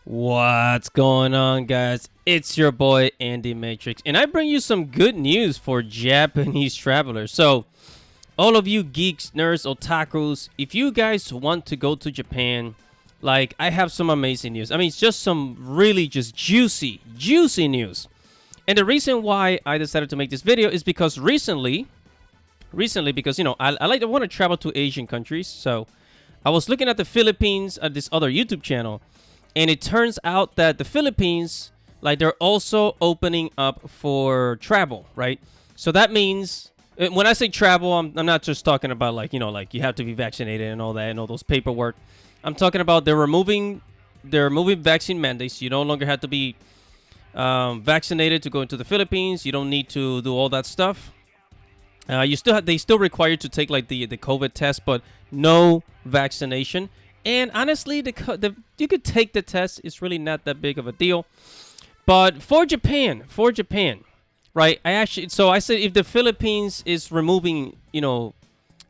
What's going on, guys? It's your boy Andy Matrix, and I bring you some good news for Japanese travelers. So, all of you geeks, nerds, otakus, if you guys want to go to Japan, like, I have some amazing news. I mean, it's just some really just juicy news. And the reason why I decided to make this video is because recently, because, you know, I want to travel to Asian countries. So, I was looking at the Philippines at this other YouTube channel. And it turns out that the Philippines, like, they're also opening up for travel, right? So that means, when I say travel, I'm not just talking about, like, you know, like you have to be vaccinated and all that and all those paperwork. I'm talking about they're removing vaccine mandates. You no longer have to be vaccinated to go into the Philippines. You don't need to do all that stuff. They still require you to take, like, the COVID test, but no vaccination. And honestly, you could take the test. It's really not that big of a deal. But for Japan, right? I said if the Philippines is removing, you know,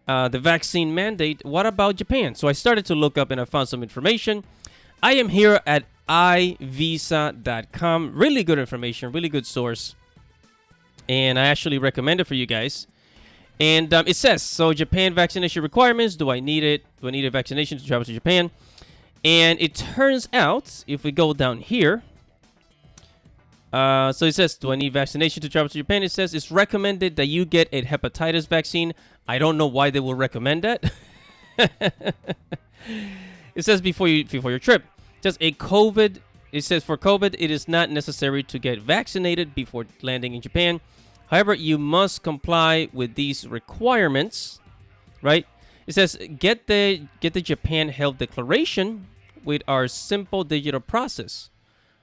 the vaccine mandate, what about Japan? So I started to look up and I found some information. I am here at ivisa.com. Really good information, really good source. And I actually recommend it for you guys. And it says, so Japan vaccination requirements. Do I need it? Do I need a vaccination to travel to Japan? And it turns out, if we go down here, so it says, do I need vaccination to travel to Japan? It says it's recommended that you get a hepatitis vaccine. I don't know why they will recommend that. It says before your trip. It says It says for COVID, it is not necessary to get vaccinated before landing in Japan. However, you must comply with these requirements, right? It says get the Japan Health Declaration with our simple digital process.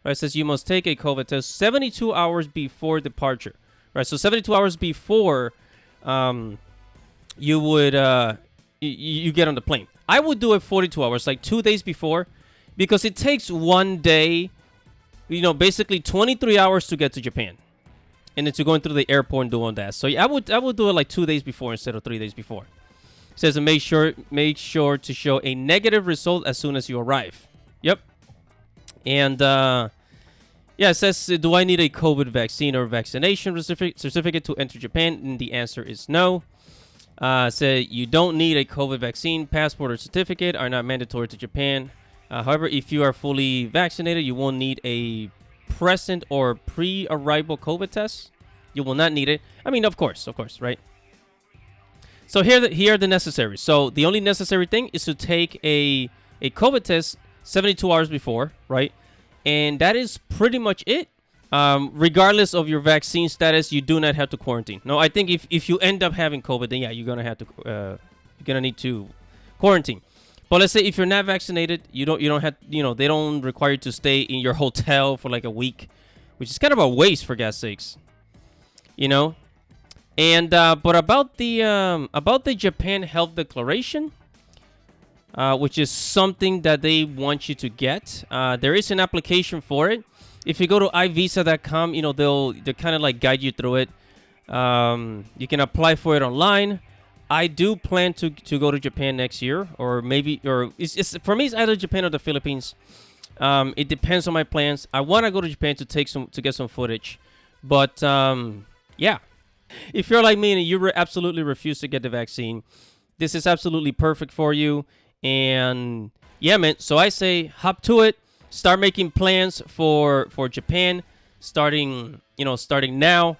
Right? It says you must take a COVID test 72 hours before departure. Right? So 72 hours before you would you get on the plane. I would do it 42 hours, like 2 days before, because it takes 1 day, you know, basically 23 hours to get to Japan. And then to going through the airport and doing that. So yeah, I would do it like 2 days before instead of 3 days before. It says make sure to show a negative result as soon as you arrive. Yep. And yeah, it says, do I need a COVID vaccine or vaccination certificate to enter Japan? And the answer is no. Say you don't need a COVID vaccine, passport, or certificate are not mandatory to Japan. However, if you are fully vaccinated, you won't need a present or pre-arrival COVID test. You will not need it. I mean, of course, right? So here are the necessary. So the only necessary thing is to take a COVID test 72 hours before, right? And that is pretty much it. Regardless of your vaccine status, you do not have to quarantine. No, I think if you end up having COVID, then yeah, you're gonna need to quarantine. But let's say if you're not vaccinated, you don't have, you know, they don't require you to stay in your hotel for like a week, which is kind of a waste for God's sakes, you know. And but about the Japan Health Declaration, which is something that they want you to get, there is an application for it. If you go to ivisa.com, you know, they'll kind of like guide you through it. You can apply for it online. I do plan to go to Japan next year, or it's for me, it's either Japan or the Philippines. It depends on my plans. I want to go to Japan to get some footage, but yeah, if you're like me and you absolutely refuse to get the vaccine, this is absolutely perfect for you. And yeah, man. So I say hop to it. Start making plans for Japan, starting now.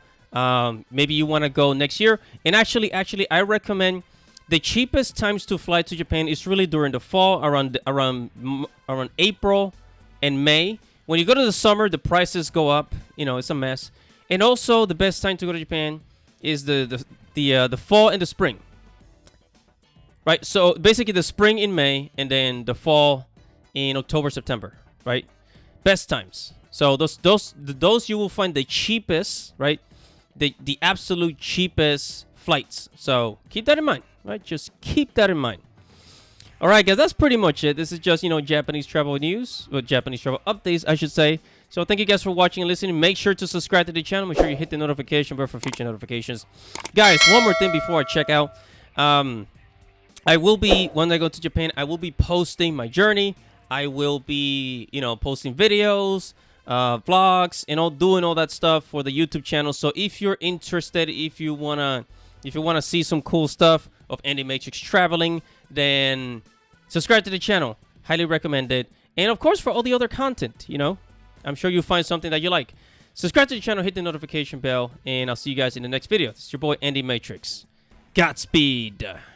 Maybe you want to go next year. And actually, I recommend the cheapest times to fly to Japan is really during the fall, around April and May. When you go to the summer, the prices go up. You know, it's a mess. And also, the best time to go to Japan is the fall and the spring. Right. So basically, the spring in May, and then the fall in October, September. Right. Best times. So those you will find the cheapest. Right. The absolute cheapest flights. So keep that in mind, right? Just keep that in mind. All right, guys, that's pretty much it. This is just, you know, Japanese travel news, or Japanese travel updates, I should say. So thank you guys for watching and listening. Make sure to subscribe to the channel. Make sure you hit the notification bell for future notifications. Guys, one more thing before I check out. I will be, when I go to Japan, I will be posting my journey. I will be, posting videos, vlogs, doing all that stuff for the YouTube channel. So if you're interested, if you wanna see some cool stuff of Andy Matrix traveling, then subscribe to the channel. Highly recommend it. And of course, for all the other content, I'm sure you'll find something that you like. Subscribe to the channel, hit the notification bell, and I'll see you guys in the next video. This is your boy Andy Matrix. Godspeed.